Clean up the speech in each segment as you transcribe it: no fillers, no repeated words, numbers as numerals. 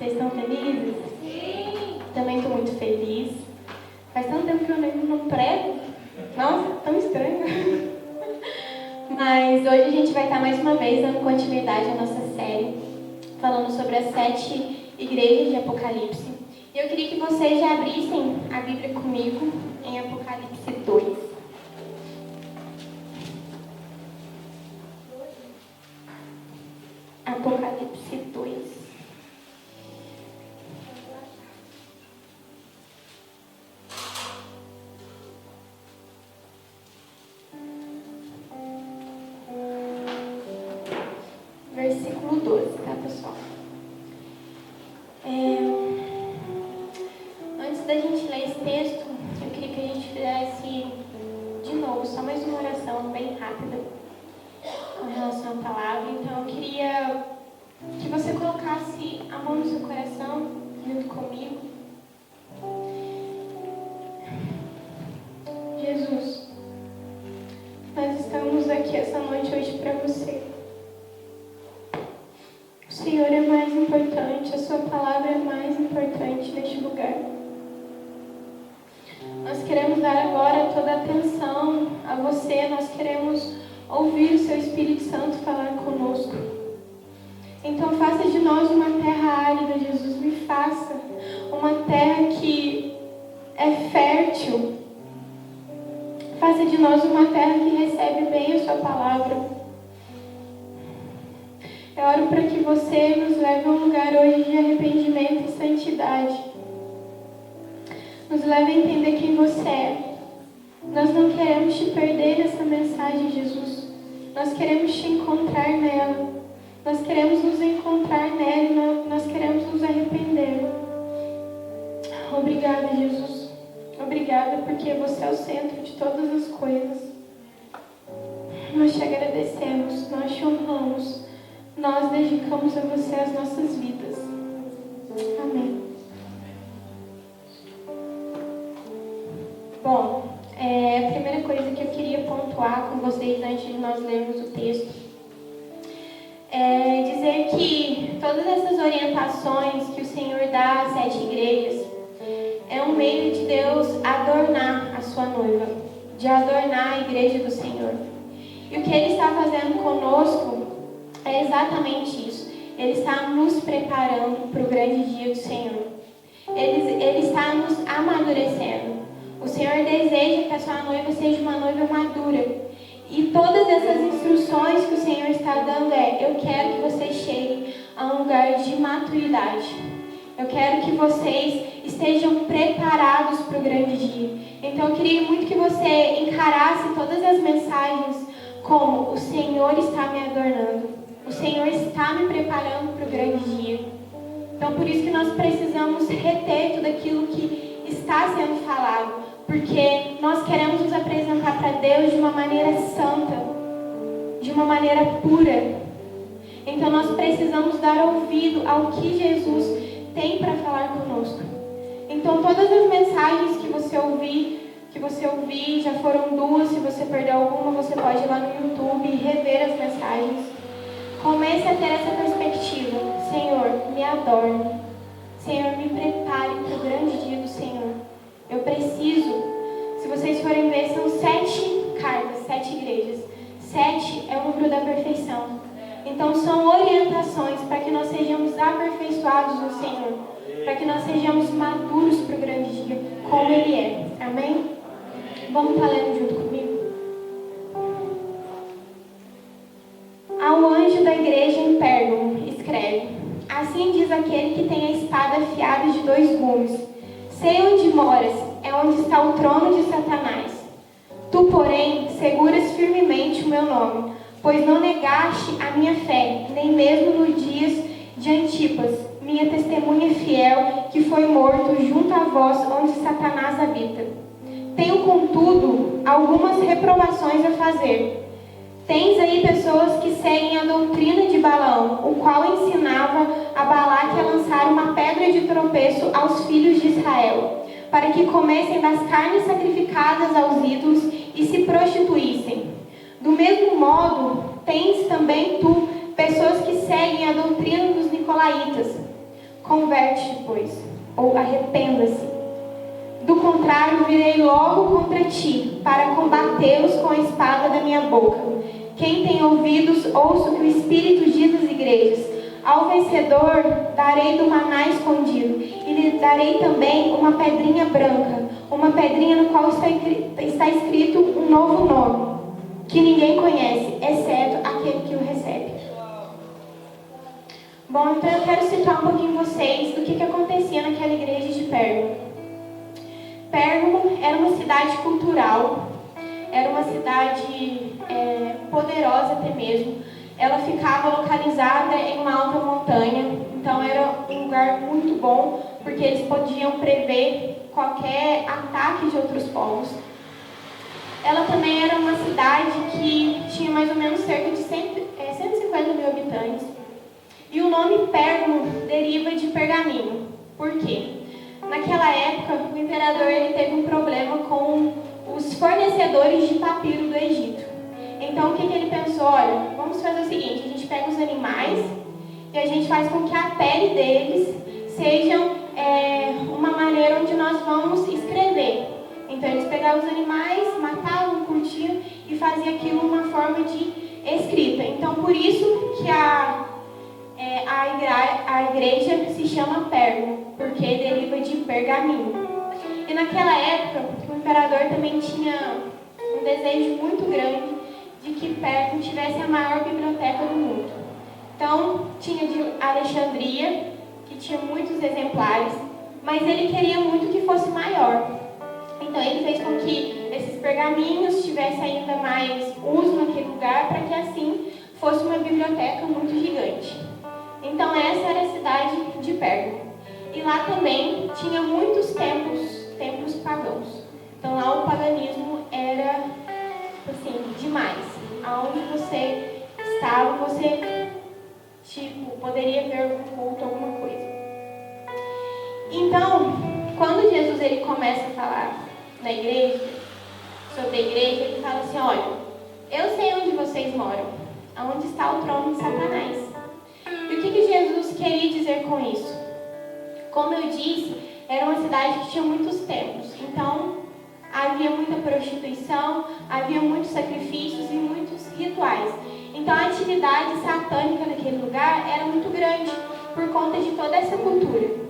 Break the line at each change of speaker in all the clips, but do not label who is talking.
Vocês estão felizes?
Sim.
Também estou muito feliz. Faz tanto tempo que eu não prego. Nossa, tão estranho. Mas hoje a gente vai estar mais uma vez dando continuidade à nossa série, falando sobre as 7 igrejas de Apocalipse. E eu queria que vocês já abrissem a Bíblia comigo em Apocalipse 2. Apocalipse 2. Versículo 12, tá, pessoal? Antes da gente ler esse texto, eu queria que a gente fizesse de novo só mais uma oração bem rápida com relação à palavra. Então eu queria que você colocasse a mão no seu coração junto comigo. Jesus, nós estamos aqui essa noite hoje para você. O Senhor é mais importante, a sua palavra é mais importante neste lugar. Nós queremos dar agora toda a atenção a você, nós queremos ouvir o seu Espírito Santo falar conosco. Então faça de nós uma terra árida, Jesus, me faça uma terra que é fértil. Faça de nós uma terra que recebe bem a sua palavra. Eu oro para que você nos leve a um lugar hoje de arrependimento e santidade. Nos leve a entender quem você é. Nós não queremos te perder nessa mensagem, Jesus. Nós queremos te encontrar nela. Nós queremos nos encontrar nela. Nós queremos nos arrepender. Obrigada, Jesus. Obrigada porque você é o centro de todas as coisas. Nós te agradecemos. Nós te honramos. Nós dedicamos a você as nossas vidas. Amém. Bom, a primeira coisa que eu queria pontuar com vocês antes de nós lermos o texto é dizer que todas essas orientações que o Senhor dá às 7 igrejas é um meio de Deus adornar a sua noiva, de adornar a igreja do Senhor. E o que Ele está fazendo conosco é exatamente isso. Ele está nos preparando para o grande dia do Senhor. Ele está nos amadurecendo. O Senhor deseja que a sua noiva seja uma noiva madura. E todas essas instruções que o Senhor está dando eu quero que vocês cheguem a um lugar de maturidade. Eu quero que vocês estejam preparados para o grande dia. Então eu queria muito que você encarasse todas as mensagens como: o Senhor está me adornando. O Senhor está me preparando para o grande dia. Então, por isso que nós precisamos reter tudo aquilo que está sendo falado. Porque nós queremos nos apresentar para Deus de uma maneira santa, de uma maneira pura. Então, nós precisamos dar ouvido ao que Jesus tem para falar conosco. Então, todas as mensagens que você ouvir, já foram 2. Se você perdeu alguma, você pode ir lá no YouTube e rever as mensagens. Comece a ter essa perspectiva. Senhor, me adorne. Senhor, me prepare para o grande dia do Senhor. Eu preciso. Se vocês forem ver, são 7 cartas, 7 igrejas. 7 é o número da perfeição. Então são orientações para que nós sejamos aperfeiçoados no Senhor. Para que nós sejamos maduros para o grande dia, como Ele é. Amém? Vamos estar lendo junto comigo? Ao anjo da igreja em Pérgamo, escreve: assim diz aquele que tem a espada afiada de 2 gumes. Sei onde moras, é onde está o trono de Satanás. Tu, porém, seguras firmemente o meu nome, pois não negaste a minha fé, nem mesmo nos dias de Antipas, minha testemunha fiel, que foi morto junto a vós, onde Satanás habita. Tenho, contudo, algumas reprovações a fazer. Tens aí pessoas que seguem a doutrina de Balaão, o qual ensinava a Balaque a lançar uma pedra de tropeço aos filhos de Israel, para que comessem das carnes sacrificadas aos ídolos e se prostituíssem. Do mesmo modo, tens também tu pessoas que seguem a doutrina dos nicolaítas. Converte-te, pois, ou arrependa-se. Do contrário, virei logo contra ti, para combatê-los com a espada da minha boca. Quem tem ouvidos, ouça o que o Espírito diz às igrejas. Ao vencedor darei do maná escondido, e lhe darei também uma pedrinha branca, uma pedrinha no qual está escrito um novo nome, que ninguém conhece, exceto aquele que o recebe. Bom, então eu quero citar um pouquinho vocês do que acontecia naquela igreja de Pérgamo. Pérgamo era uma cidade cultural, era uma cidade poderosa até mesmo. Ela ficava localizada em uma alta montanha, então era um lugar muito bom, porque eles podiam prever qualquer ataque de outros povos. Ela também era uma cidade que tinha mais ou menos cerca de 150 mil habitantes. E o nome Pérgamo deriva de pergaminho. Por quê? Naquela época, o imperador ele teve um problema com os fornecedores de papiro do Egito. Então, o que ele pensou? Olha, vamos fazer o seguinte, a gente pega os animais e a gente faz com que a pele deles seja uma maneira onde nós vamos escrever. Então, eles pegavam os animais, matavam, curtiam e faziam aquilo uma forma de escrita. Então, por isso que a igreja se chama Pérgamo, porque deriva de pergaminho. E naquela época, o imperador também tinha um desejo muito grande de que Pérgamo tivesse a maior biblioteca do mundo. Então, tinha de Alexandria, que tinha muitos exemplares, mas ele queria muito que fosse maior. Então, ele fez com que esses pergaminhos tivessem ainda mais uso naquele lugar, para que assim fosse uma biblioteca muito gigante. Então, essa era a cidade de Pérgamo. E lá também tinha muitos templos pagãos. Então, lá o paganismo era, assim, demais. Aonde você estava, você, poderia ver algum culto, alguma coisa. Então, quando Jesus ele começa a falar na igreja, sobre a igreja, ele fala assim, olha, eu sei onde vocês moram, aonde está o trono de Satanás. E o que Jesus queria dizer com isso? Como eu disse, era uma cidade que tinha muitos templos. Então, havia muita prostituição, havia muitos sacrifícios e muitos rituais. Então, a atividade satânica naquele lugar era muito grande, por conta de toda essa cultura.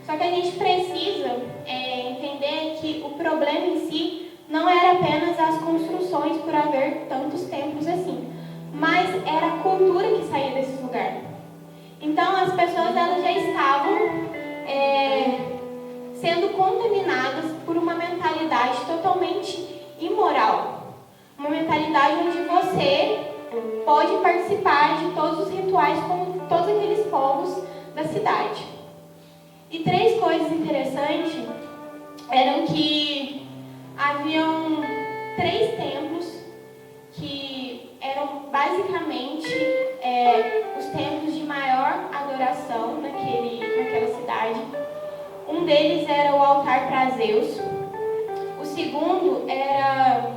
Só que a gente precisa entender que o problema em si não era apenas as construções por haver tantos templos assim, mas era a cultura que saía desses lugares. Então, as pessoas elas já estavam sendo contaminadas por uma mentalidade totalmente imoral. Uma mentalidade onde você pode participar de todos os rituais como todos aqueles povos da cidade. E 3 coisas interessantes eram que haviam 3 templos que eram basicamente os templos de maior adoração naquela cidade. Um deles era o altar para Zeus. O segundo era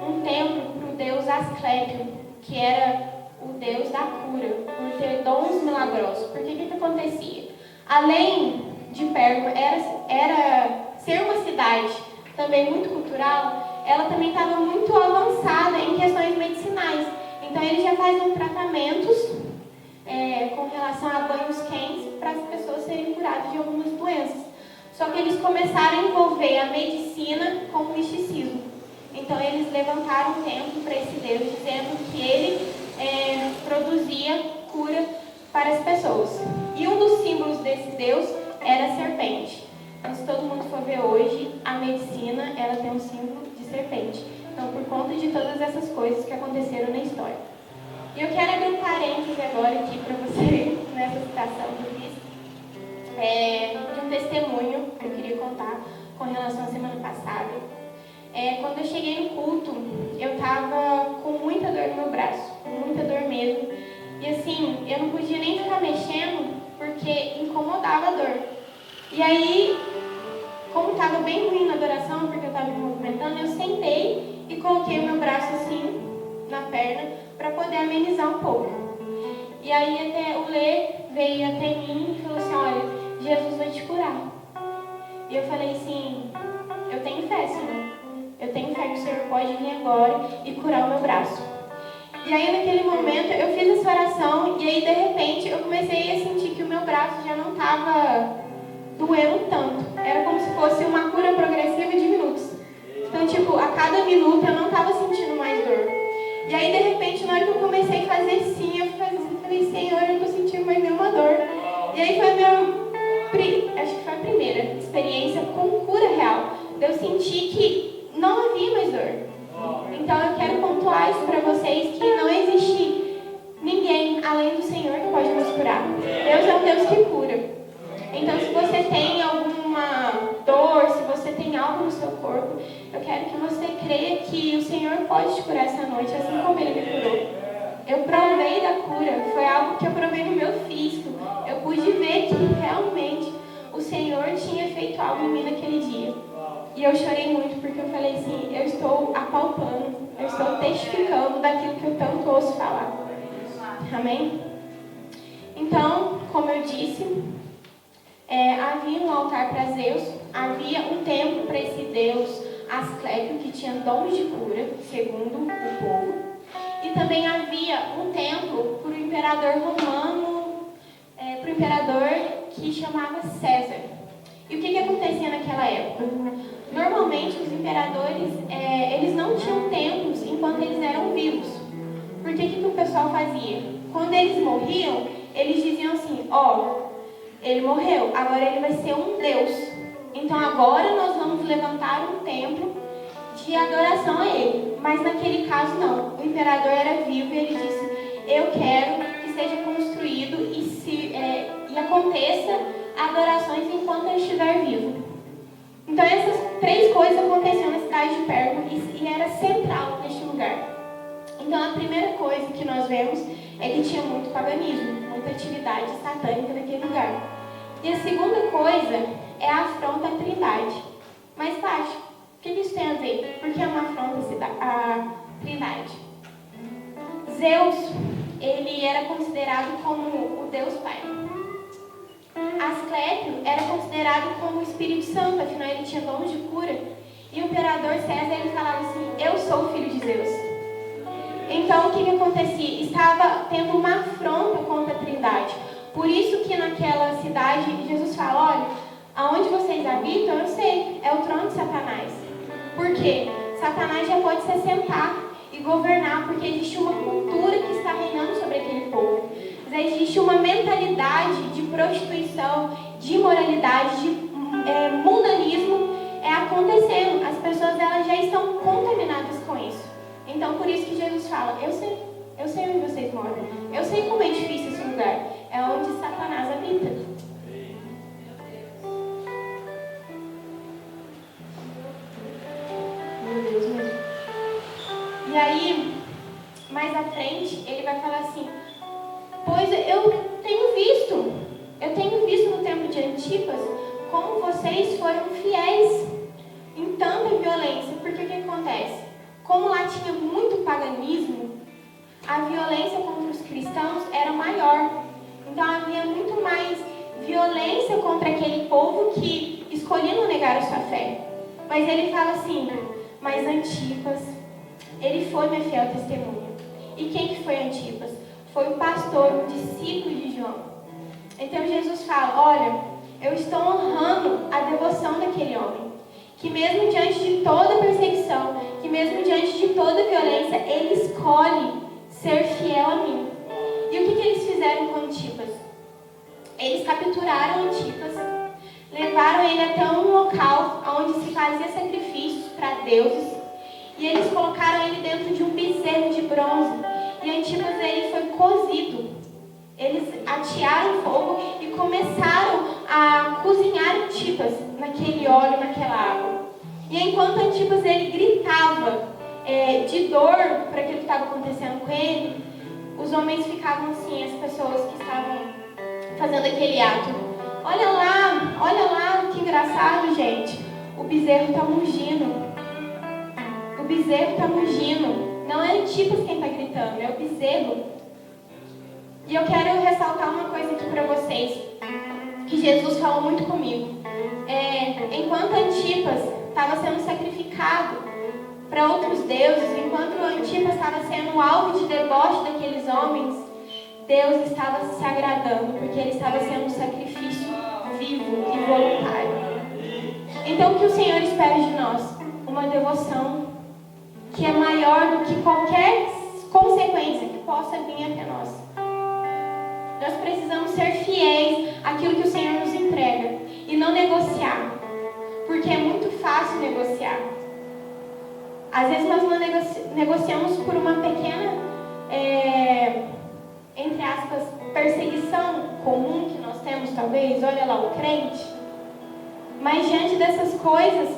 um templo para o deus Asclépio, que era o deus da cura, por ter dons milagrosos. Porque o que acontecia? Além de Pérgamo era ser uma cidade também muito cultural, ela também estava muito avançada em questões medicinais. Então, eles já faziam tratamentos com relação a banhos quentes para as pessoas serem curadas de algumas doenças. Só que eles começaram a envolver a medicina com o misticismo. Então, eles levantaram um templo para esse Deus, dizendo que ele produzia cura para as pessoas. E um dos símbolos desse Deus era a serpente. Então, se todo mundo for ver hoje, a medicina ela tem um símbolo de serpente. Então, por conta de todas essas coisas que aconteceram na história. E eu quero abrir um parênteses agora aqui para você, nessa citação que eu fiz, de um testemunho que eu queria contar com relação à semana passada. Quando eu cheguei no culto, eu estava com muita dor no meu braço, muita dor mesmo. E assim, eu não podia nem ficar mexendo, porque incomodava a dor. E aí, como estava bem ruim na adoração, porque eu estava me movimentando, eu sentei e coloquei o meu braço assim, na perna, para poder amenizar um pouco. E aí até o Lê veio até mim e falou assim, olha, Jesus vai te curar. E eu falei assim, eu tenho fé, Senhor. Eu tenho fé que o Senhor pode vir agora e curar o meu braço. E aí naquele momento eu fiz essa oração e aí de repente eu comecei a sentir que o meu braço já não estava doendo tanto. Era como se fosse uma cura progressiva de minutos. Então, tipo, a cada minuto eu não estava sentindo mais dor. E aí, de repente, na hora que eu comecei a fazer sim, eu falei, Senhor, eu não estou sentindo mais nenhuma dor. E aí foi a minha, acho que foi a primeira experiência com cura real. Eu senti que não havia mais dor. Então, eu quero pontuar isso para vocês, que não existe ninguém além do Senhor que pode nos curar. Deus é um Deus que cura. Então, se você tem alguma dor, se você tem algo no seu corpo, eu quero que você creia que o Senhor pode te curar essa noite, assim como Ele me curou. Eu provei da cura, foi algo que eu provei no meu físico. Eu pude ver que realmente o Senhor tinha feito algo em mim naquele dia. E eu chorei muito porque eu falei assim, eu estou apalpando, eu estou testificando daquilo que eu tanto ouço falar. Amém? Então, como eu disse, havia um altar para Zeus, havia um templo para esse deus Asclépio, que tinha dons de cura, segundo o povo. E também havia um templo para o imperador romano, para o imperador que chamava César. E o que acontecia naquela época? Normalmente os imperadores, eles não tinham templos enquanto eles eram vivos. Porque o que o pessoal fazia? Quando eles morriam, eles diziam assim, ele morreu, agora ele vai ser um deus. Então agora nós vamos levantar um templo de adoração a ele. Mas naquele caso não. O imperador era vivo e ele disse, eu quero que seja construído e aconteça adorações enquanto eu estiver vivo. Então essas 3 coisas aconteciam na cidade de Pérgamo e era central neste lugar. Então a primeira coisa que nós vemos é que tinha muito paganismo, muita atividade satânica naquele lugar. E a segunda coisa é a afronta à Trindade. Mas, Paty, o que isso tem a ver? Por que é uma afronta à Trindade? Zeus, ele era considerado como o Deus Pai. Asclépio era considerado como o Espírito Santo, afinal ele tinha dons de cura. E o imperador César, ele falava assim, eu sou o filho de Zeus. Então, o que acontecia? Estava tendo uma afronta contra a Trindade. Por isso que naquela cidade, Jesus fala, olha, aonde vocês habitam, eu sei, é o trono de Satanás. Por quê? Satanás já pode se assentar e governar, porque existe uma cultura que está reinando sobre aquele povo. Existe uma mentalidade de prostituição, de imoralidade, de mundanismo acontecendo. As pessoas elas já estão contaminadas com isso. Então, por isso que Jesus fala, eu sei onde vocês moram. Eu sei como é difícil esse lugar. É onde Satanás habita. Meu Deus mesmo. E aí, mais à frente, ele vai falar assim, pois eu tenho visto no tempo de Antipas como vocês foram fiéis em tanta violência. Porque o que acontece? Como lá tinha muito paganismo, a violência contra os cristãos era maior. Então havia muito mais violência contra aquele povo que escolhia não negar a sua fé. Mas ele fala assim, mas Antipas, ele foi minha fiel testemunha. E quem que foi Antipas? Foi o pastor, o discípulo de João. Então Jesus fala, olha, eu estou honrando a devoção daquele homem. Que mesmo diante de toda perseguição, que mesmo diante de toda violência, ele escolhe ser fiel a mim. E o que eles fizeram com Antipas? Eles capturaram Antipas, levaram ele até um local onde se fazia sacrifícios para deuses, e eles colocaram ele dentro de um bezerro de bronze, e Antipas ele foi cozido. Eles atearam fogo e começaram a cozinhar Antipas naquele óleo, naquela água. E enquanto Antipas ele gritava de dor para aquilo que estava acontecendo com ele, os homens ficavam assim, as pessoas que estavam fazendo aquele ato. Olha lá, que engraçado, gente. O bezerro está mugindo. O bezerro está mugindo. Não é Antipas quem está gritando, é o bezerro. E eu quero ressaltar uma coisa aqui para vocês, que Jesus falou muito comigo. Enquanto Antipas estava sendo sacrificado para outros deuses, enquanto Antipas estava sendo alvo de deboche daqueles homens, Deus estava se agradando, porque ele estava sendo um sacrifício vivo e voluntário. Então, o que o Senhor espera de nós? Uma devoção que é maior do que qualquer consequência que possa vir até nós. Nós precisamos ser fiéis àquilo que o Senhor nos entrega e não negociar, porque é muito fácil negociar. Às vezes nós não negociamos por uma pequena, entre aspas, perseguição comum que nós temos, talvez. Olha lá, o crente. Mas diante dessas coisas,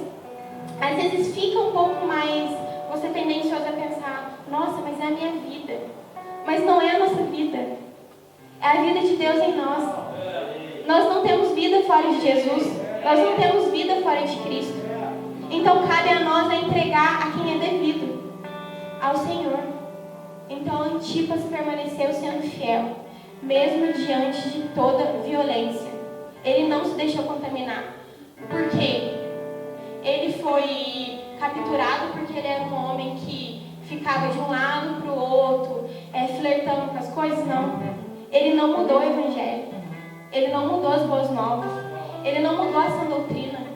às vezes fica um pouco mais, você tendencioso a pensar, nossa, mas é a minha vida. Mas não é a nossa vida. É a vida de Deus em nós. Nós não temos vida fora de Jesus. Nós não temos vida fora de Cristo. Então cabe a nós a entregar a quem é devido, ao Senhor. Então Antipas permaneceu sendo fiel, mesmo diante de toda violência. Ele não se deixou contaminar. Por quê? Ele foi capturado porque ele era um homem que ficava de um lado para o outro, flertando com as coisas? Não. Ele não mudou o Evangelho. Ele não mudou as boas novas. Ele não mudou essa doutrina.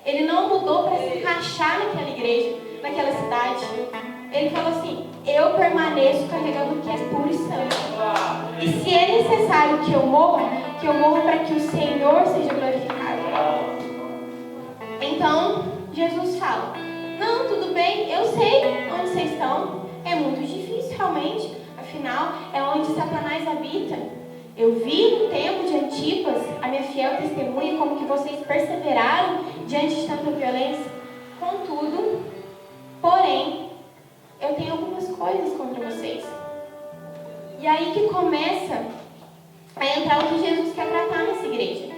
Ele não mudou para se encaixar naquela igreja, naquela cidade. Ele falou assim, eu permaneço carregando o que é puro e santo. E se é necessário que eu morra para que o Senhor seja glorificado. Então, Jesus fala, não, tudo bem, eu sei onde vocês estão. É muito difícil realmente, afinal, é onde Satanás habita. Eu vi no tempo de Antipas, a minha fiel testemunha, como que vocês perseveraram diante de tanta violência. Contudo, porém, eu tenho algumas coisas contra vocês. E aí que começa a entrar o que Jesus quer tratar nessa igreja,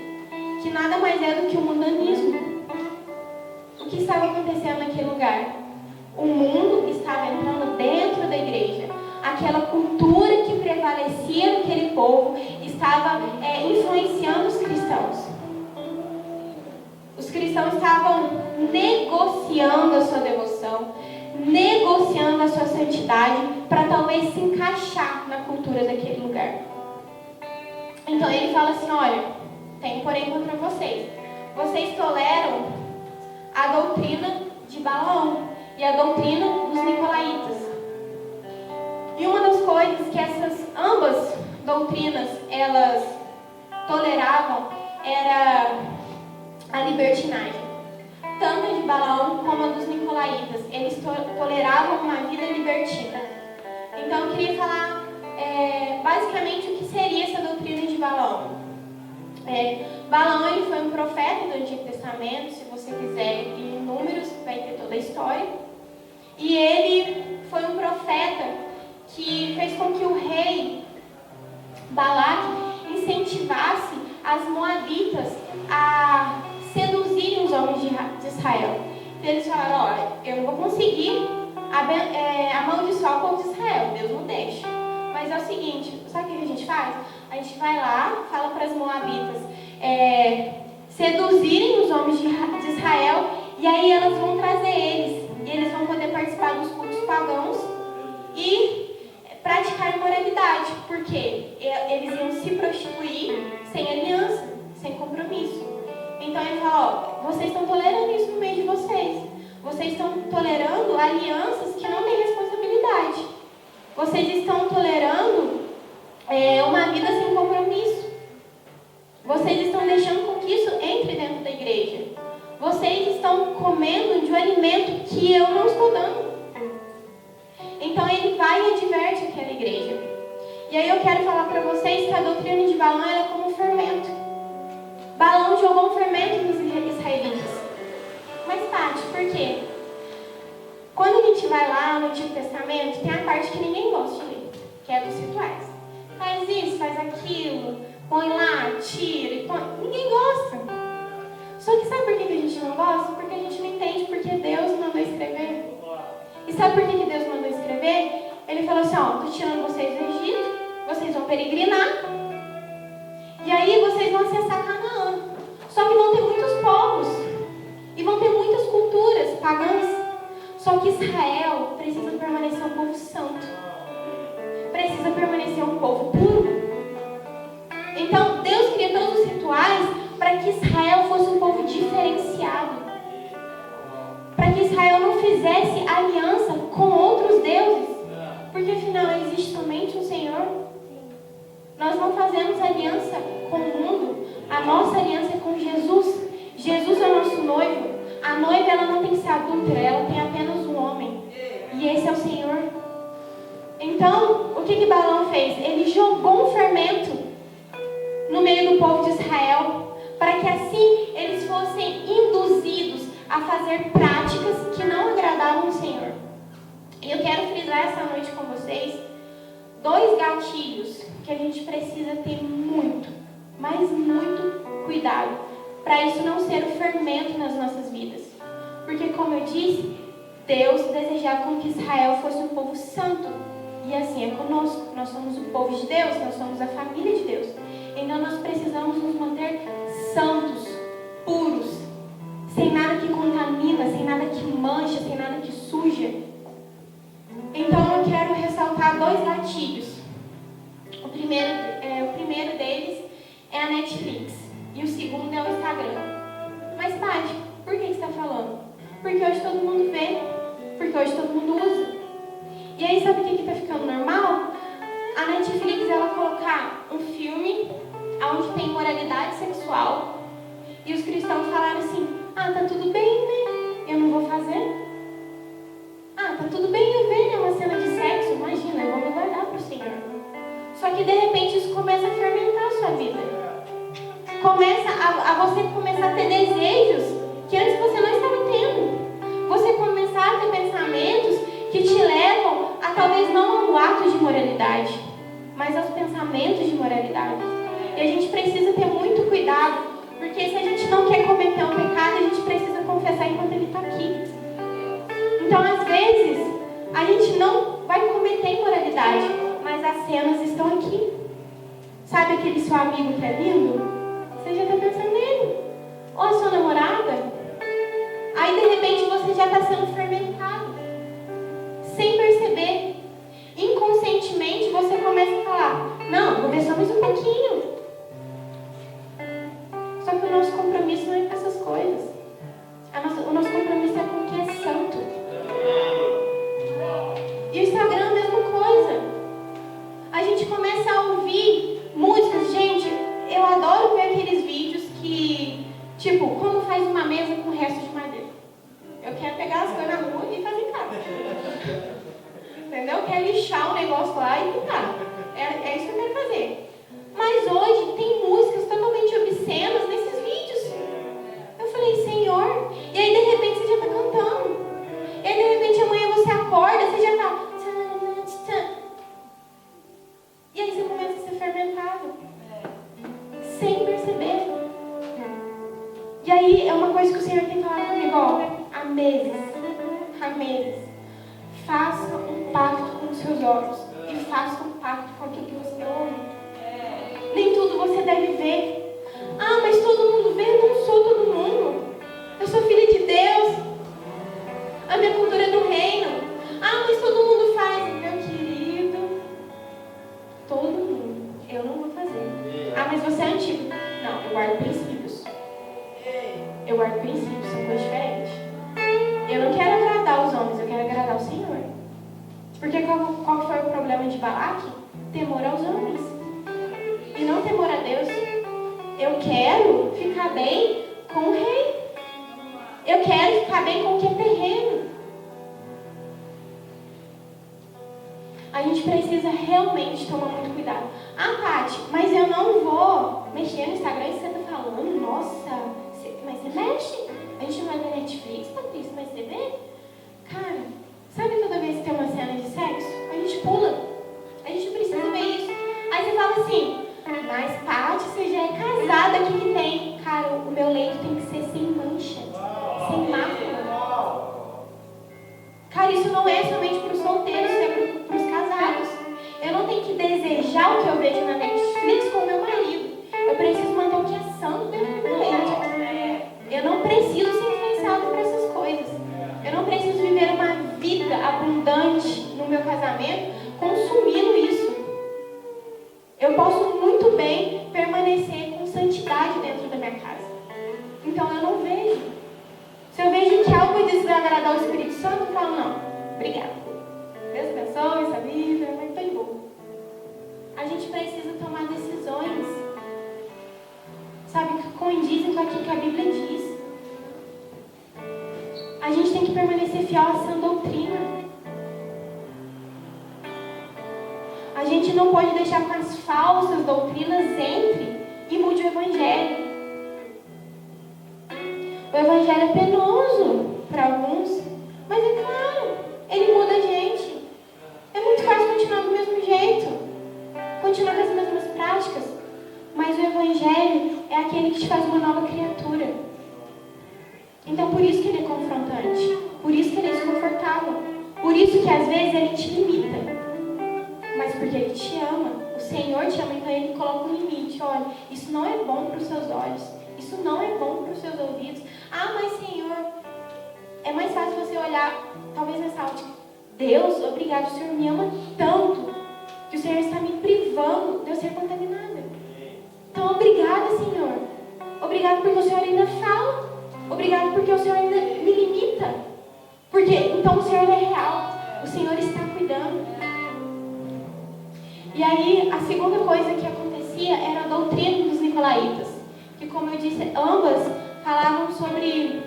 que nada mais é do que o mundanismo. O que estava acontecendo naquele lugar? O mundo estava entrando dentro da igreja. Aquela cultura que prevalecia naquele povo estava influenciando os cristãos. Os cristãos estavam negociando a sua devoção, negociando a sua santidade para talvez se encaixar na cultura daquele lugar. Então ele fala assim, olha, tem porém contra vocês. Vocês toleram a doutrina de Balaão e a doutrina dos nicolaítas. E uma das coisas que ambas doutrinas elas toleravam era a libertinagem. Tanto a de Balaão como a dos nicolaítas. Eles toleravam uma vida libertina. Então eu queria falar basicamente o que seria essa doutrina de Balaão. Balaão ele foi um profeta do Antigo Testamento. Se você quiser ir em Números, vai ter toda a história. E ele foi um profeta que fez com que o rei Balaque incentivasse as moabitas a seduzirem os homens de Israel. Então eles falaram, olha, eu não vou conseguir amaldiçoar o povo de Israel, Deus não deixa. Mas é o seguinte, sabe o que a gente faz? A gente vai lá, fala para as moabitas seduzirem os homens de Israel, e aí elas vão trazer eles, e eles vão poder participar dos cultos pagãos e praticar imoralidade, porque eles iam se prostituir sem aliança, sem compromisso. Então ele fala, vocês estão tolerando isso no meio de vocês. Vocês estão tolerando alianças que não têm responsabilidade. Vocês estão tolerando uma vida sem compromisso. Vocês estão deixando com que isso entre dentro da igreja. Vocês estão comendo de um alimento que eu não estou dando. Então ele vai e adverte aquela igreja. E aí eu quero falar para vocês que a doutrina de Balaão era como um fermento. Balaão jogou um fermento nos israelitas. Mas Tati, por quê? Quando a gente vai lá no Antigo Testamento, tem a parte que ninguém gosta de ler, que é dos rituais. Faz isso, faz aquilo, põe lá, tira e põe. Ninguém gosta. Só que sabe por que a gente não gosta? Porque a gente não entende porque Deus mandou escrever. E sabe por que Deus mandou escrever? Ele falou assim, ó, tô tirando vocês do Egito, vocês vão peregrinar. E aí vocês vão acessar Canaã. Só que vão ter muitos povos. E vão ter muitas culturas pagãs. Só que Israel precisa permanecer um povo santo. Precisa permanecer um povo puro. Então Deus cria todos os rituais para que Israel fosse um povo diferenciado. Para que Israel não fizesse aliança com outros deuses. Porque afinal existe somente um Senhor. Nós não fazemos aliança com o mundo. A nossa aliança é com Jesus. Jesus é o nosso noivo. A noiva ela não tem que ser adúltera, ela tem apenas um homem. E esse é o Senhor. Então, o que Balaão fez? Ele jogou um fermento no meio do povo de Israel, para que assim eles fossem induzidos a fazer práticas que não agradavam o Senhor. E eu quero frisar essa noite com vocês 2 gatilhos que a gente precisa ter muito, mas muito cuidado, para isso não ser o fermento nas nossas vidas. Porque, como eu disse, Deus desejava com que Israel fosse um povo santo. E assim é conosco. Nós somos o povo de Deus, nós somos a família de Deus. Então nós precisamos nos manter santos, puros, sem nada que contamina, sem nada que mancha, sem nada que suja. Então eu quero ressaltar 2 gatilhos. O primeiro deles é a Netflix e o segundo é o Instagram. Mas Paty, por que você está falando? Porque hoje todo mundo vê, porque hoje todo mundo usa. E aí sabe o que está ficando normal? A Netflix ela colocar um filme onde tem moralidade sexual e os cristãos falaram assim: ah, tá tudo bem, né? Eu não vou fazer. Ah, tá tudo bem eu ver, né? Uma cena de sexo, imagina, eu vou me guardar para o Senhor. Só que de repente isso começa a fermentar a sua vida. Começa a você começar a ter desejos que antes você não estava tendo. Você começar a ter pensamentos que te levam a talvez não ao ato de moralidade, mas aos pensamentos de moralidade. E a gente precisa ter muito cuidado, porque se a gente não quer cometer um pecado, a gente precisa confessar enquanto ele está aqui. Então, às vezes, a gente não vai cometer imoralidade, mas as cenas estão aqui. Sabe aquele seu amigo que é lindo? Você já está pensando nele. Ou a sua namorada. Aí, de repente, você já está sendo fermentado. Sem perceber. Inconscientemente, você começa a falar: não, vou ver só mais um pouquinho. Só que o nosso compromisso não é com essas coisas. O nosso compromisso é com o que é santo. E o Instagram é a mesma coisa. A gente começa a ouvir músicas. Gente, eu adoro ver aqueles vídeos que, tipo, como faz uma mesa com resto de madeira. Eu quero pegar as coisas na rua e fazer em casa. Entendeu? Eu quero lixar o negócio lá e pintar. É isso que eu quero fazer. Mas hoje tem músicas totalmente obscenas nesses vídeos. Eu falei: Senhor. E aí de repente você já está cantando. E aí de repente amanhã você acorda, você já está. E aí você começa a ser fermentado. Sem perceber. E aí é uma coisa que o Senhor tem falado comigo, ó, há meses. Faça um pacto com os seus olhos. E faça um pacto com aquilo que você ouve. Nem tudo você deve ver. Ah, mas todo mundo vê. Eu não sou todo mundo. Eu sou filha de Deus. A minha cultura é do reino. Ah, mas todo mundo faz. Meu querido, todo mundo. Eu não vou fazer. Ah, mas você é antigo. Não, eu guardo princípios. Eu guardo princípios, são coisas diferentes. Eu não quero agradar os homens, eu quero agradar o Senhor. Porque qual foi o problema de Balaque? Temor aos homens. E não temor a Deus. Eu quero ficar bem com o rei. Eu quero ficar bem com o que é terreno. A gente precisa realmente tomar muito cuidado. Ah, Paty, mas eu não vou mexer no Instagram e você está falando, nossa, mas você mexe? A gente não vai ver Netflix, Patrícia, mas você vê? Cara, sabe toda vez que tem uma cena de sexo? A gente pula. A gente precisa ver isso. Aí você fala assim: mas Paty, você já é casada, o que tem? Cara, o meu leito tem que ser sem mancha, sem mácula. Cara, isso não é somente para os solteiros, isso é para os casados. Eu não tenho que desejar o que eu vejo minha casa. Então eu não vejo. Se eu vejo que algo disso vai agradar o Espírito Santo, eu falo, não, obrigada. Deus abençoe essa vida, mas estou de boa. A gente precisa tomar decisões, sabe, que condizem com aquilo que a Bíblia diz. A gente tem que permanecer fiel à sã doutrina. A gente não pode deixar que as falsas doutrinas entrem e mude o Evangelho. O Evangelho é penoso para alguns, mas é claro, ele muda a gente. É muito fácil continuar do mesmo jeito, continuar com as mesmas práticas, mas o Evangelho é aquele que te faz uma nova criatura. Então por isso que ele é confrontante, por isso que ele é desconfortável, por isso que às vezes ele te limita, mas porque ele te ama. O Senhor te ama, então ele coloca um limite. Olha, isso não é bom para os seus olhos, isso não é bom para os seus ouvidos. Ah, mas Senhor, é mais fácil você olhar, talvez nessa ótica, Deus, obrigado, o Senhor me ama tanto, que o Senhor está me privando de eu ser contaminada. Então, obrigada, Senhor. Obrigado porque o Senhor ainda fala. Obrigado porque o Senhor ainda me limita. Porque, então, o Senhor é real. O Senhor está cuidando. E aí, a segunda coisa que acontecia era a doutrina dos nicolaítas. Que, como eu disse, ambas falavam sobre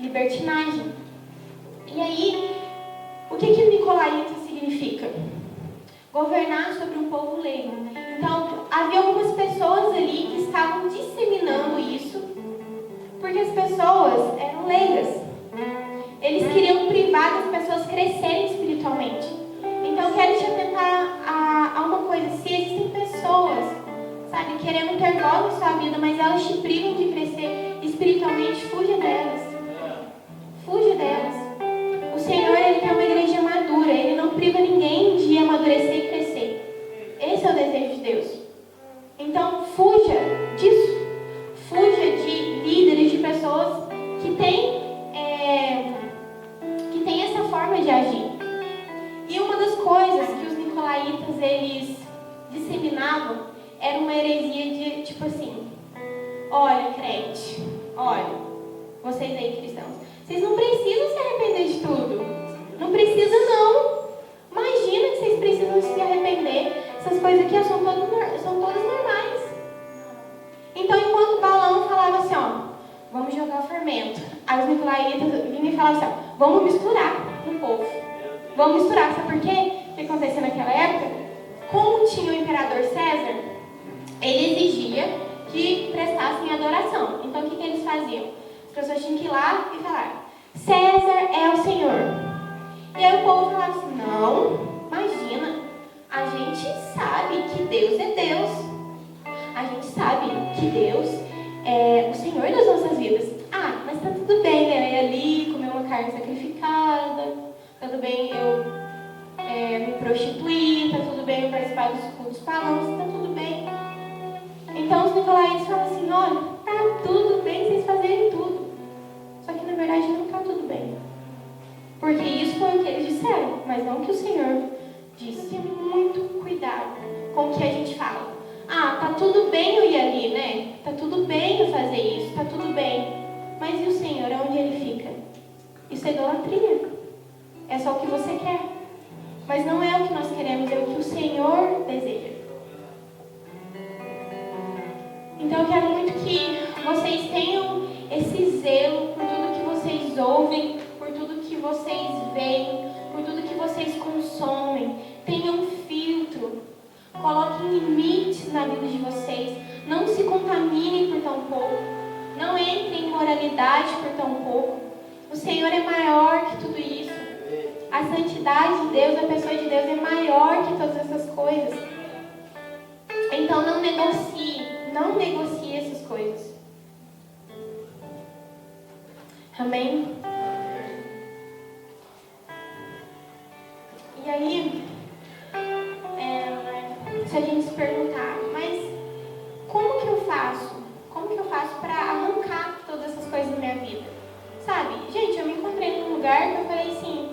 libertinagem. E aí, o que nicolaíta significa? Governar sobre um povo leigo. Então, havia algumas pessoas ali que estavam disseminando isso, porque as pessoas eram leigas. Eles queriam privar das pessoas crescerem espiritualmente. Então, eu quero te atentar a uma coisa. Se existem pessoas, sabe, querendo ter voz na sua vida, mas elas te privam de crescer espiritualmente, fuja delas. Fuja delas. O Senhor, ele quer uma igreja madura. Ele não priva ninguém de amadurecer e crescer. Esse é o desejo de Deus. Então, fuja disso. Fuja de líderes, de pessoas que têm essa forma de agir. E uma das coisas que os nicolaítas, eles disseminavam, era uma heresia de, tipo assim, olha, crente, olha, vocês aí cristãos, vocês não precisam se arrepender de tudo. Não precisa, não. Imagina que vocês precisam se arrepender. Essas coisas aqui são todas normais. Então, enquanto Balaão falava assim, ó, vamos jogar o fermento, aí os nicolaítas vinham e falavam assim, ó, vamos misturar com o povo. Vamos misturar. Sabe por quê? O que acontecia naquela época? Como tinha o imperador César, ele exigia que prestassem adoração. Então, o que eles faziam? As pessoas tinham que ir lá e falar, César é o Senhor. E aí o povo falava assim, não, imagina, a gente sabe que Deus é Deus. A gente sabe que Deus é o Senhor das nossas vidas. Ah, mas tá tudo bem, né? Eu ir ali, comer uma carne sacrificada, tá tudo bem eu me prostituir, tá tudo bem eu participar dos cultos pagãos, tá tudo bem. Então os nicolaítas falam assim, olha, tá tudo bem vocês fazerem tudo. Só que na verdade não tá tudo bem. Porque isso foi o que eles disseram, mas não o que o Senhor disse. Tem muito cuidado com o que a gente fala. Ah, tá tudo bem eu ir ali, né? Tá tudo bem eu fazer isso, tá tudo bem. Mas e o Senhor, onde ele fica? Isso é idolatria. É só o que você quer. Mas não é o que nós queremos, é o que o Senhor deseja. Então eu quero muito que vocês tenham esse zelo por tudo que vocês ouvem, por tudo que vocês veem, por tudo que vocês consomem. Tenham filtro. Coloquem limites na vida de vocês. Não se contaminem por tão pouco. Não entrem em moralidade por tão pouco. O Senhor é maior que tudo isso. A santidade de Deus, a pessoa de Deus é maior que todas essas coisas. Então não negocie essas coisas. Amém? E aí, se a gente se perguntar, mas como que eu faço? Como que eu faço para arrancar todas essas coisas da minha vida? Sabe, gente, eu me encontrei num lugar que eu falei assim,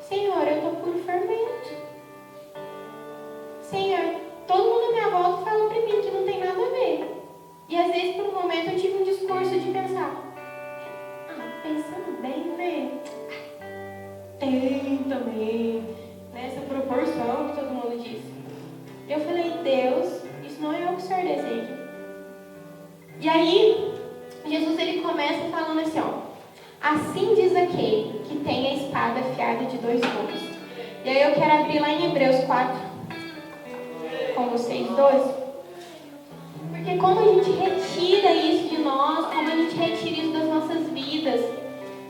Senhor, eu tô puro fermento. Senhor, todo mundo à minha volta fala pra mim que não tem nada a ver. E às vezes por um momento eu tive Pensando bem, né? Tem também, nessa proporção que todo mundo diz. Eu falei, Deus, isso não é o que o Senhor deseja. E aí, Jesus ele começa falando assim, ó. Assim diz aquele que tem a espada afiada de 2 gumes. E aí eu quero abrir lá em Hebreus 4, com vocês dois. Porque como a gente retira isso de nós, como a gente retira isso das nossas vidas,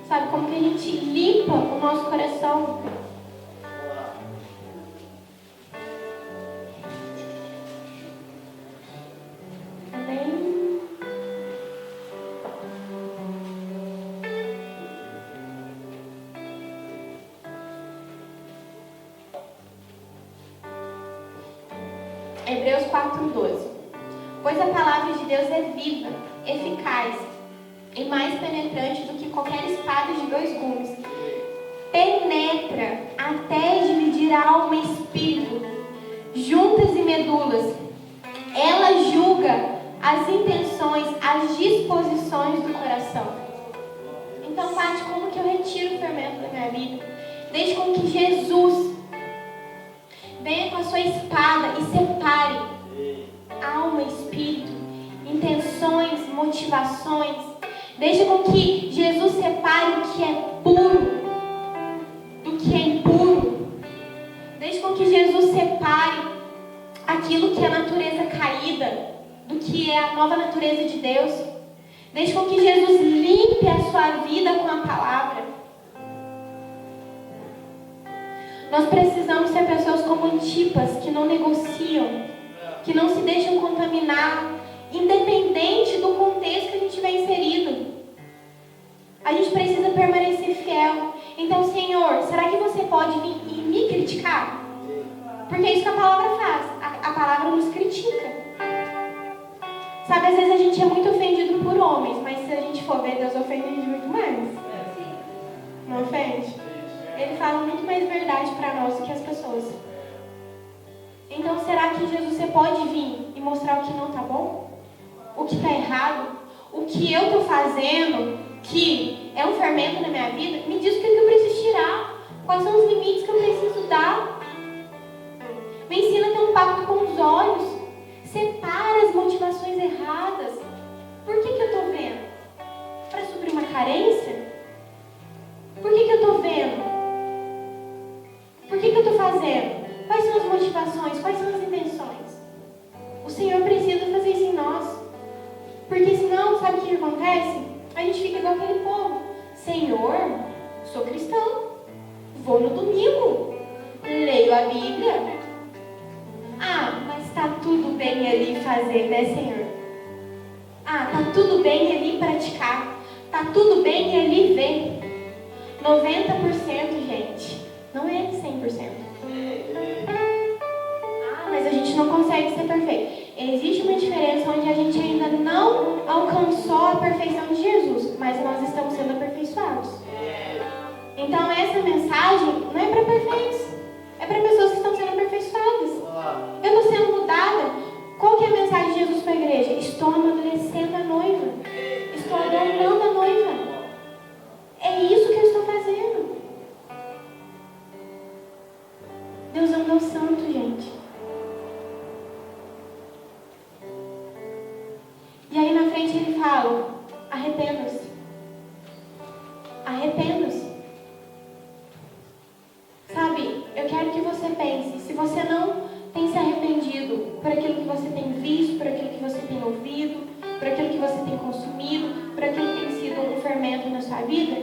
sabe? Como que a gente limpa o nosso coração. Amém? Hebreus 4:12. Pois a palavra de Deus é viva, eficaz e mais penetrante do que qualquer espada de 2 gumes. Penetra até dividir a alma e espírito, juntas e medulas. Ela julga as intenções, as disposições do coração. Então, Paty, como que eu retiro o fermento da minha vida? Desde com que Jesus venha com a sua espada e separe alma, espírito, intenções, motivações. Deixa com que Jesus separe o que é puro do que é impuro. Deixa com que Jesus separe aquilo que é a natureza caída do que é a nova natureza de Deus. Deixa com que Jesus limpe a sua vida com a palavra. Nós precisamos ser pessoas como Antipas, que não negociam, que não se deixam contaminar, independente do contexto que a gente vem inserido. A gente precisa permanecer fiel. Então, Senhor, será que você pode vir e me criticar? Porque é isso que a palavra faz. A palavra nos critica. Sabe, às vezes a gente é muito ofendido por homens, mas se a gente for ver, Deus ofende a gente muito mais. Não ofende? Ele fala muito mais verdade para nós do que as pessoas. Então, será que Jesus, você pode vir e mostrar o que não está bom? O que está errado? O que eu estou fazendo, que é um fermento na minha vida? Me diz o que eu preciso tirar. Quais são os limites que eu preciso dar? Me ensina a ter um pacto com os olhos. Separa as motivações erradas. Por que eu estou vendo? Para suprir uma carência? Por que eu estou vendo? Por que eu estou fazendo? Quais são as motivações? Quais são as intenções? O Senhor precisa fazer isso em nós. Porque senão, sabe o que acontece? A gente fica igual aquele povo. Senhor, sou cristão. Vou no domingo. Leio a Bíblia. Ah, mas está tudo bem ali fazer, né, Senhor? Ah, está tudo bem ali praticar. Está tudo bem ali ver. 90%, gente, não é 100%. Ah, mas a gente não consegue ser perfeito. Existe uma diferença onde a gente ainda não alcançou a perfeição de Jesus, mas nós estamos sendo aperfeiçoados. Então essa mensagem não é para perfeitos, é para pessoas que estão sendo aperfeiçoadas. Eu estou sendo mudada. Qual que é a mensagem de Jesus para a igreja? Estou amadurecendo a noiva. Estou adornando a noiva. É isso que eu estou fazendo. Deus é um Deus santo, gente. E aí na frente ele fala: arrependa-se. Arrependa-se. Sabe, eu quero que você pense, se você não tem se arrependido por aquilo que você tem visto, por aquilo que você tem ouvido, por aquilo que você tem consumido, por aquilo que tem sido um fermento na sua vida,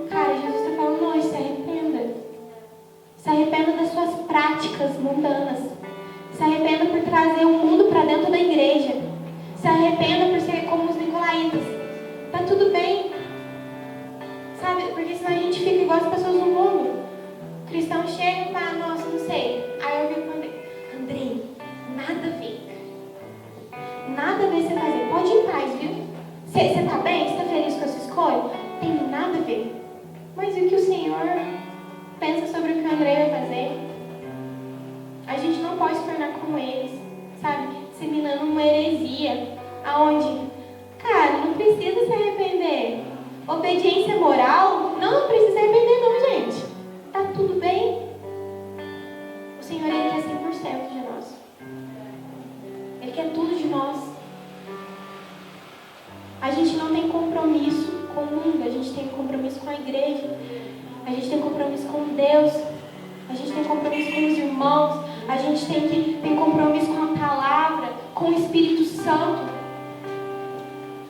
cara, Jesus está falando, não, se arrependa. Se arrependa das suas práticas mundanas. Se arrependa por trazer o mundo para dentro da igreja. Se arrependa por ser como os nicolaítas. Tá tudo bem. Sabe, porque senão a gente fica igual as pessoas do mundo. O cristão chega e fala, nossa, não sei. Aí eu digo para Andrei, nada a ver. Nada a ver você fazer. Pode ir em paz, viu? Você tá bem? Você tá feliz com a sua escolha? Tem nada a ver. Mas e o que o Senhor pensa sobre o que o Andrei vai fazer? A gente não pode se tornar como eles, sabe? Disseminando uma heresia. Aonde, cara, não precisa se arrepender. Obediência moral não precisa arrepender não, gente. Tá tudo bem. O Senhor, Ele quer 100% de nós. Ele quer tudo de nós. A gente não tem compromisso com o mundo, a gente tem compromisso com a igreja, a gente tem compromisso com Deus, a gente tem compromisso com os irmãos, a gente tem compromisso com a palavra, com o Espírito Santo.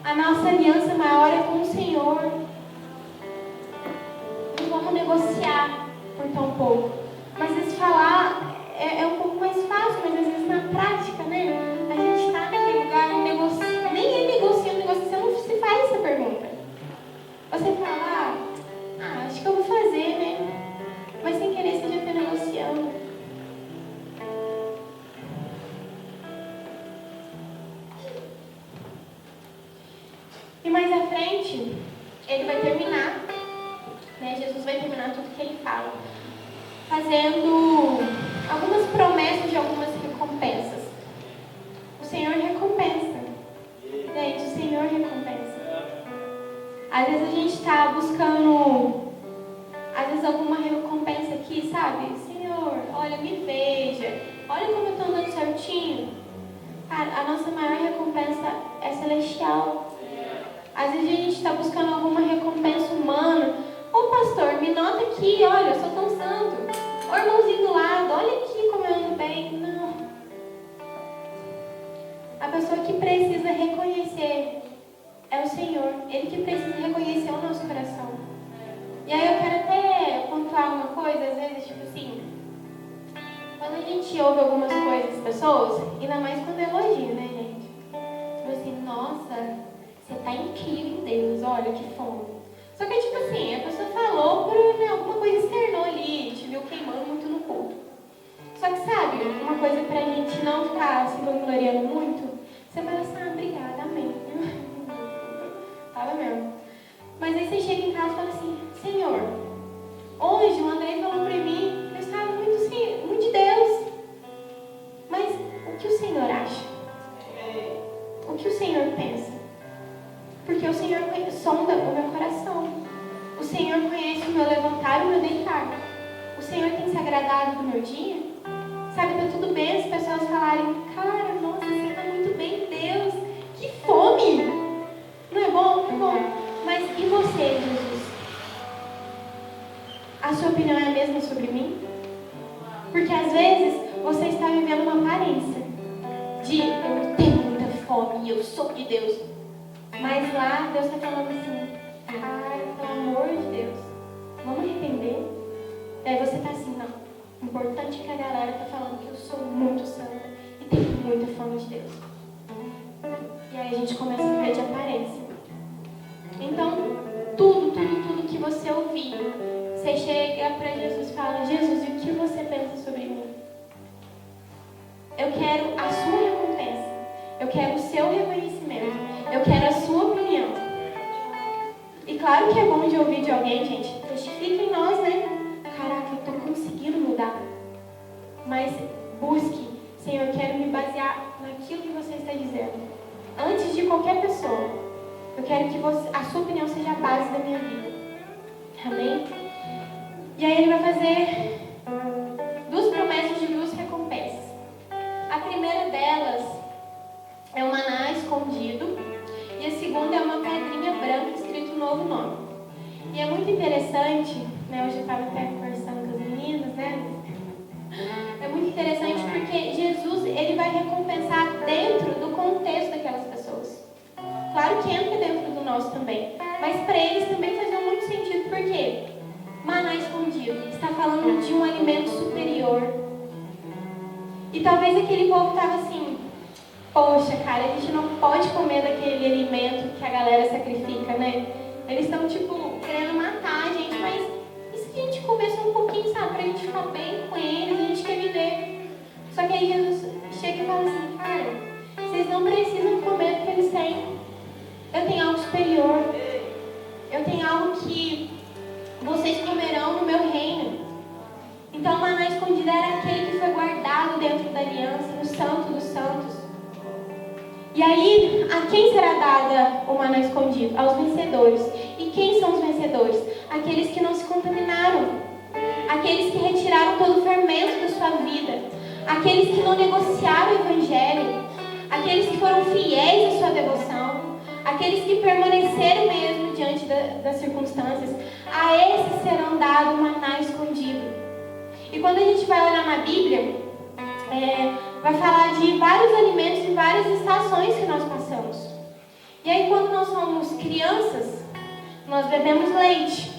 A nossa aliança maior é com o Senhor. Não vamos negociar por tão pouco. Mas às vezes falar é um pouco mais fácil, mas às vezes na prática, né? A gente está naquele lugar, nem negocia, você não se faz essa pergunta. Você fala, acho que eu vou fazer, né? Mas sem querer você já está negociando. E mais à frente, ele vai terminar, né? Jesus vai terminar tudo que ele fala, fazendo algumas promessas de algumas recompensas. O Senhor recompensa. Gente, o Senhor recompensa. Às vezes a gente está buscando, alguma recompensa aqui, sabe? Senhor, olha, me veja. Olha como eu estou andando certinho. Cara, a nossa maior recompensa é celestial. Às vezes a gente está buscando alguma recompensa humana. Ô pastor, me nota aqui, olha, eu sou tão santo. Ô irmãozinho do lado, olha aqui como eu ando bem. Não. A pessoa que precisa reconhecer é o Senhor. Ele que precisa reconhecer o nosso coração. E aí eu quero até pontuar uma coisa, às vezes, tipo assim, quando a gente ouve algumas coisas das pessoas, ainda mais quando é elogio, né, gente? Tipo assim, nossa, você tá incrível em Deus, olha que fome. Só que, tipo assim, a pessoa falou por alguma coisa externou ali, te viu queimando muito no culto. Só que, sabe, uma coisa pra gente não ficar se vangloriando muito, você fala assim, obrigada, amém. Fala mesmo. Mas aí você chega em casa e fala assim, Senhor, hoje o André falou pra mim que eu estava muito de Deus. Mas o que o Senhor acha? O que o Senhor pensa? Porque o Senhor sonda o meu coração. O Senhor conhece o meu levantar e o meu deitar. O Senhor tem se agradado do meu dia. Sabe, tá tudo bem as pessoas falarem, cara, nossa, você tá muito bem, Deus. Que fome! Não é bom? É bom. Mas e você, Jesus? A sua opinião é a mesma sobre mim? Porque às vezes você está vivendo uma aparência de eu tenho muita fome e eu sou de Deus. Mas lá Deus está falando assim, ai, pelo amor de Deus, vamos arrepender? E aí você está assim, não. O importante é que a galera está falando que eu sou muito santa e tenho muita fome de Deus. E aí a gente começa a viver de aparência. Então, tudo que você ouvir, você chega para Jesus e fala, Jesus, e o que você pensa sobre mim? Eu quero a sua recompensa. Eu quero o seu reconhecimento. Eu quero a sua opinião. E claro que é bom de ouvir de alguém, gente. Testifica em nós, né? Caraca, eu estou conseguindo mudar. Mas busque, Senhor, eu quero me basear naquilo que você está dizendo. Antes de qualquer pessoa. Eu quero que a sua opinião seja a base da minha vida. Amém? E aí ele vai fazer duas promessas de duas recompensas. A primeira delas é um maná escondido. E a segunda é uma pedrinha branca escrito um novo nome. E é muito interessante, né? Hoje eu estava até conversando com as meninas, né? É muito interessante porque Jesus, ele vai recompensar dentro do contexto daquelas pessoas. Claro que entra dentro do nosso também. Mas para eles também fazia muito sentido. Por quê? Maná escondido. Está falando de um alimento superior. E talvez aquele povo estava assim, poxa, cara, a gente não pode comer daquele alimento que a galera sacrifica, né? Eles estão, tipo, querendo matar a gente, mas e se a gente comer só um pouquinho, sabe? Pra gente ficar bem com eles, a gente quer viver. Só que aí Jesus chega e fala assim, cara, vocês não precisam comer do que eles têm. Eu tenho algo superior. Eu tenho algo que vocês comerão no meu reino. Então o maná escondido era aquele que foi guardado dentro da aliança, no Santo dos Santos. E aí, a quem será dada o maná escondido? Aos vencedores. E quem vencedores? Aqueles que não se contaminaram, aqueles que retiraram todo o fermento da sua vida, aqueles que não negociaram o Evangelho, aqueles que foram fiéis à sua devoção, aqueles que permaneceram mesmo diante das circunstâncias. A esses serão dado o maná escondido. E quando a gente vai olhar na Bíblia, vai falar de vários alimentos e várias estações que nós passamos. E aí, quando nós somos crianças, nós bebemos leite.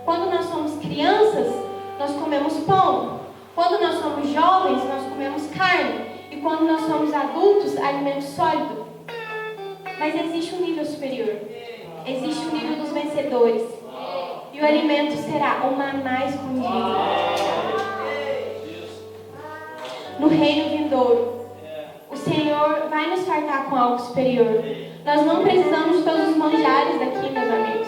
Quando nós somos crianças, nós comemos pão. Quando nós somos jovens, nós comemos carne. E quando nós somos adultos, alimento sólido. Mas existe um nível superior. Existe um nível dos vencedores. E o alimento será o maná escondido. No reino vindouro, o Senhor vai nos fartar com algo superior. Nós não precisamos de todos os manjares daqui, meus amigos.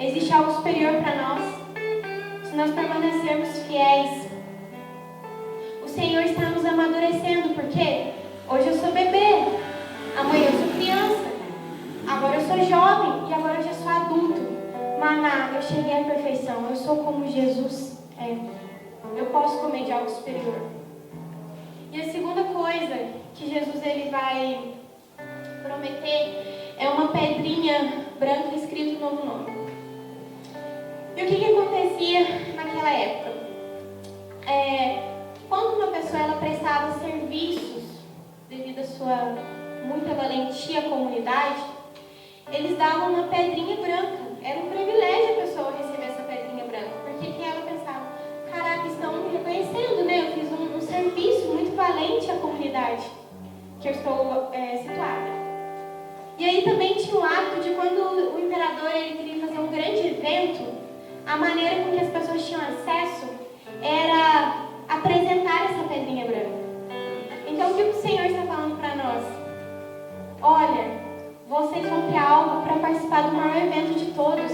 Existe algo superior para nós. Se nós permanecermos fiéis, o Senhor está nos amadurecendo. Porque hoje eu sou bebê, amanhã eu sou criança, agora eu sou jovem e agora eu já sou adulto. Maná, eu cheguei à perfeição. Eu sou como Jesus é. Eu posso comer de algo superior. E a segunda coisa que Jesus ele vai prometer é uma pedrinha branca escrito um novo nome. E o que acontecia naquela época? Quando uma pessoa ela prestava serviços devido à sua muita valentia à comunidade, eles davam uma pedrinha branca. Era um privilégio a pessoa receber essa pedrinha branca, porque que ela pensava: caraca, estão me reconhecendo, né? Eu fiz um serviço muito valente à comunidade que eu estou situada. E aí também tinha o hábito de, quando o imperador ele queria fazer um grande evento, a maneira com que as pessoas tinham acesso era apresentar essa pedrinha branca. Então o que o Senhor está falando para nós? Olha, vocês vão ter algo para participar do maior evento de todos.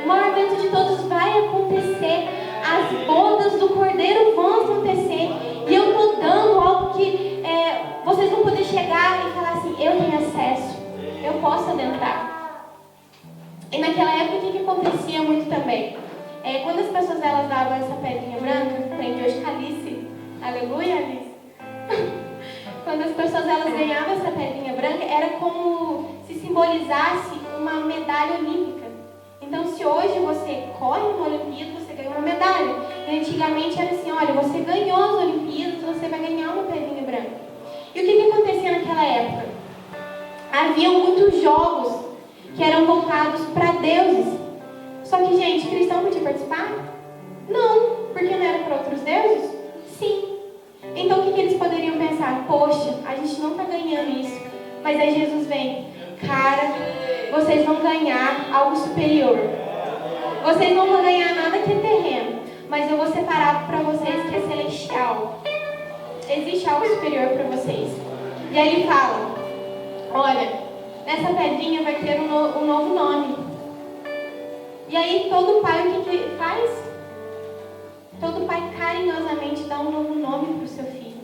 O maior evento de todos vai acontecer. As bodas do Cordeiro vão acontecer. E eu estou dando algo que vocês vão poder chegar e falar assim: eu tenho acesso, eu posso adentrar. E naquela época o que acontecia muito também? Quando as pessoas elas davam essa pedrinha branca, tem hoje Alice, aleluia Alice. Quando as pessoas elas ganhavam essa pedrinha branca, era como se simbolizasse uma medalha olímpica. Então, se hoje você corre uma Olimpíada, você ganha uma medalha. E antigamente era assim: olha, você ganhou as Olimpíadas, você vai ganhar uma pedrinha branca. E o que acontecia naquela época? Havia muitos jogos que eram voltados para deuses. Só que, gente, cristão podia participar? Não, porque não era para outros deuses? Sim. Então, o que eles poderiam pensar? Poxa, a gente não está ganhando isso. Mas aí Jesus vem: cara, vocês vão ganhar algo superior. Vocês não vão ganhar nada que é terreno, mas eu vou separar para vocês que é celestial. Existe algo superior para vocês. E aí ele fala: olha, nessa pedrinha vai ter um novo nome. E aí todo pai o que faz? Todo pai carinhosamente dá um novo nome para o seu filho.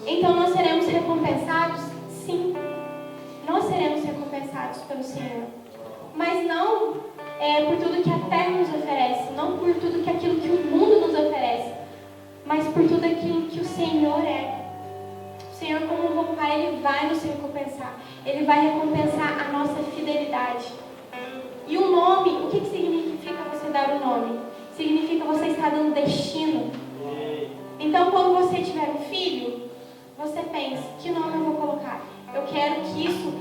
Então nós seremos recompensados? Sim. Nós seremos recompensados pelo Senhor. Mas não por tudo que a terra nos oferece, não por tudo aquilo que o mundo nos oferece, mas por tudo aquilo que o Senhor é. O Senhor, como um bom Pai, Ele vai nos recompensar. Ele vai recompensar a nossa fidelidade. E o nome, o que significa você dar o nome? Significa você estar dando destino. Então, quando você tiver um filho, você pensa: que nome eu vou colocar? Eu quero que isso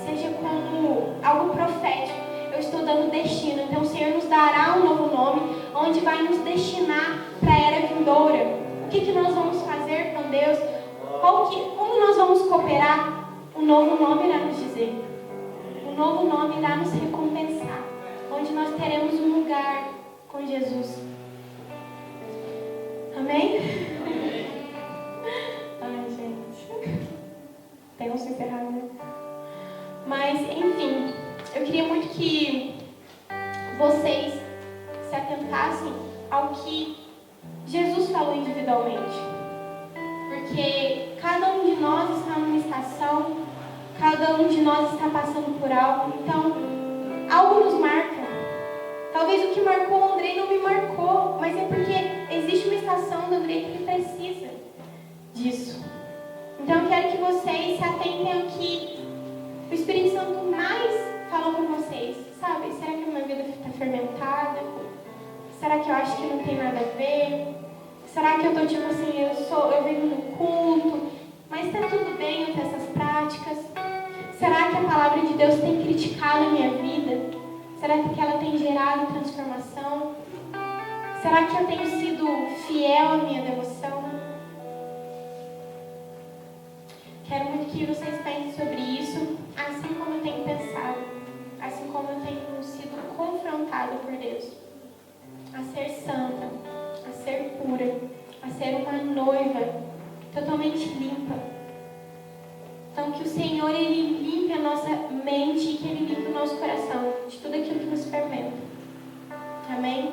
seja como algo profético. Eu estou dando destino. Então o Senhor nos dará um novo nome, onde vai nos destinar para a era vindoura. O que nós vamos fazer com Deus? Como nós vamos cooperar? O novo nome irá nos dizer. O novo nome irá nos recompensar, onde nós teremos um lugar com Jesus. Amém? Ai, gente. Tem um se encerrar, né? Mas, enfim, eu queria muito que vocês se atentassem ao que Jesus falou individualmente. Porque cada um de nós está numa estação, cada um de nós está passando por algo. Então, algo nos marca. Talvez o que marcou o Andrei não me marcou, mas é porque existe uma estação do Andrei que ele precisa disso. Então eu quero que vocês se atentem ao que o Espírito Santo mais fala com vocês. Sabe, será que a minha vida está fermentada? Será que eu acho que não tem nada a ver? Será que eu estou tipo assim, eu venho no culto, mas está tudo bem eu ter essas práticas? Será que a palavra de Deus tem criticado a minha vida? Será que ela tem gerado transformação? Será que eu tenho sido fiel à minha devoção? Quero muito que vocês pensem sobre isso, assim como eu tenho pensado, assim como eu tenho sido confrontada por Deus, a ser santa, a ser pura, a ser uma noiva totalmente limpa. Então que o Senhor, Ele limpe a nossa mente e que Ele limpe o nosso coração de tudo aquilo que nos fermenta. Amém?